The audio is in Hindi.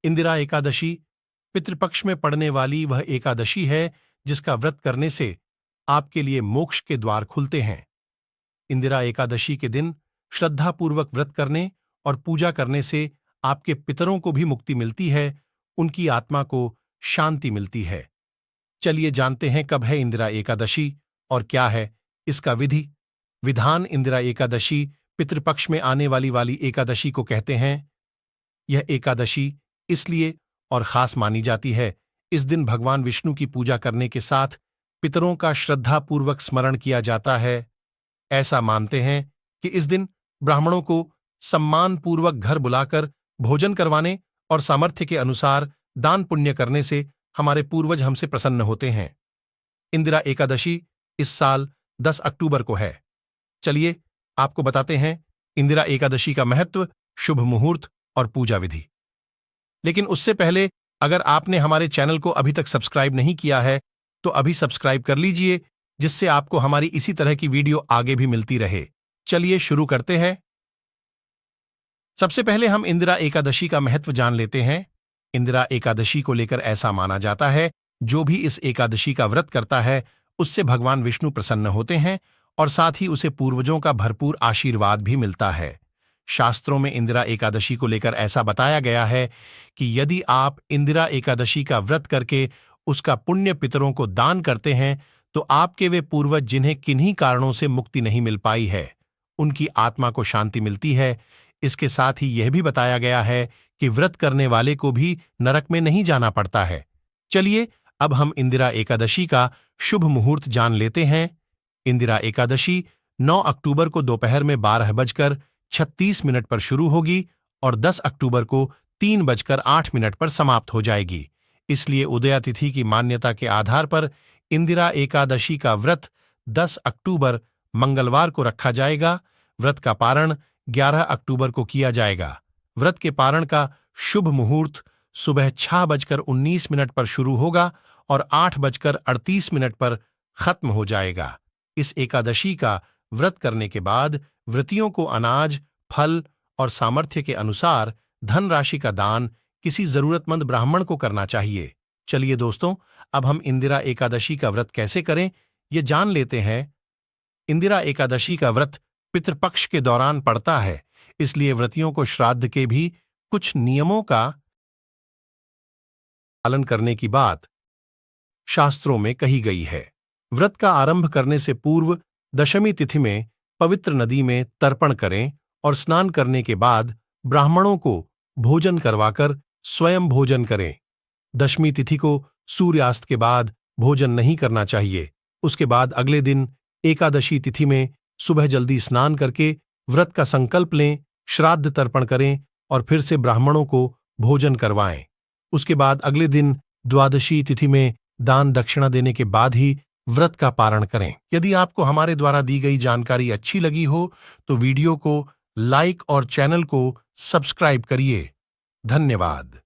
इंदिरा एकादशी पितृपक्ष में पड़ने वाली वह एकादशी है जिसका व्रत करने से आपके लिए मोक्ष के द्वार खुलते हैं। इंदिरा एकादशी के दिन श्रद्धापूर्वक व्रत करने और पूजा करने से आपके पितरों को भी मुक्ति मिलती है, उनकी आत्मा को शांति मिलती है। चलिए जानते हैं कब है इंदिरा एकादशी और क्या है इसका विधि विधान। इंदिरा एकादशी पितृपक्ष में आने वाली एकादशी को कहते हैं। यह एकादशी इसलिए और खास मानी जाती है, इस दिन भगवान विष्णु की पूजा करने के साथ पितरों का श्रद्धापूर्वक स्मरण किया जाता है। ऐसा मानते हैं कि इस दिन ब्राह्मणों को सम्मानपूर्वक घर बुलाकर भोजन करवाने और सामर्थ्य के अनुसार दान पुण्य करने से हमारे पूर्वज हमसे प्रसन्न होते हैं। इंदिरा एकादशी इस साल 10 अक्टूबर को है। चलिए आपको बताते हैं इंदिरा एकादशी का महत्व, शुभ मुहूर्त और पूजा विधि। लेकिन उससे पहले अगर आपने हमारे चैनल को अभी तक सब्सक्राइब नहीं किया है तो अभी सब्सक्राइब कर लीजिए, जिससे आपको हमारी इसी तरह की वीडियो आगे भी मिलती रहे। चलिए शुरू करते हैं। सबसे पहले हम इंदिरा एकादशी का महत्व जान लेते हैं। इंदिरा एकादशी को लेकर ऐसा माना जाता है, जो भी इस एकादशी का व्रत करता है उससे भगवान विष्णु प्रसन्न होते हैं और साथ ही उसे पूर्वजों का भरपूर आशीर्वाद भी मिलता है। शास्त्रों में इंदिरा एकादशी को लेकर ऐसा बताया गया है कि यदि आप इंदिरा एकादशी का व्रत करके उसका पुण्य पितरों को दान करते हैं तो आपके वे पूर्वज जिन्हें किन्हीं कारणों से मुक्ति नहीं मिल पाई है, उनकी आत्मा को शांति मिलती है। इसके साथ ही यह भी बताया गया है कि व्रत करने वाले को भी नरक में नहीं जाना पड़ता है। चलिए अब हम इंदिरा एकादशी का शुभ मुहूर्त जान लेते हैं। इंदिरा एकादशी 9 अक्टूबर को दोपहर में 12:36 पर शुरू होगी और 10 अक्टूबर को 3:08 पर समाप्त हो जाएगी। इसलिए उदया तिथि की मान्यता के आधार पर इंदिरा एकादशी का व्रत 10 अक्टूबर मंगलवार को रखा जाएगा। व्रत का पारण 11 अक्टूबर को किया जाएगा। व्रत के पारण का शुभ मुहूर्त सुबह 6:19 पर शुरू होगा और 8:38 पर खत्म हो जाएगा। इस एकादशी का व्रत करने के बाद व्रतियों को अनाज, फल और सामर्थ्य के अनुसार धनराशि का दान किसी जरूरतमंद ब्राह्मण को करना चाहिए। चलिए दोस्तों, अब हम इंदिरा एकादशी का व्रत कैसे करें ये जान लेते हैं। इंदिरा एकादशी का व्रत पितृपक्ष के दौरान पड़ता है, इसलिए व्रतियों को श्राद्ध के भी कुछ नियमों का पालन करने की बात शास्त्रों में कही गई है। व्रत का आरंभ करने से पूर्व दशमी तिथि में पवित्र नदी में तर्पण करें और स्नान करने के बाद ब्राह्मणों को भोजन करवाकर स्वयं भोजन करें। दशमी तिथि को सूर्यास्त के बाद भोजन नहीं करना चाहिए। उसके बाद अगले दिन एकादशी तिथि में सुबह जल्दी स्नान करके व्रत का संकल्प लें, श्राद्ध तर्पण करें और फिर से ब्राह्मणों को भोजन करवाएं। उसके बाद अगले दिन द्वादशी तिथि में दान दक्षिणा देने के बाद ही व्रत का पारण करें। यदि आपको हमारे द्वारा दी गई जानकारी अच्छी लगी हो तो वीडियो को लाइक और चैनल को सब्सक्राइब करिए। धन्यवाद।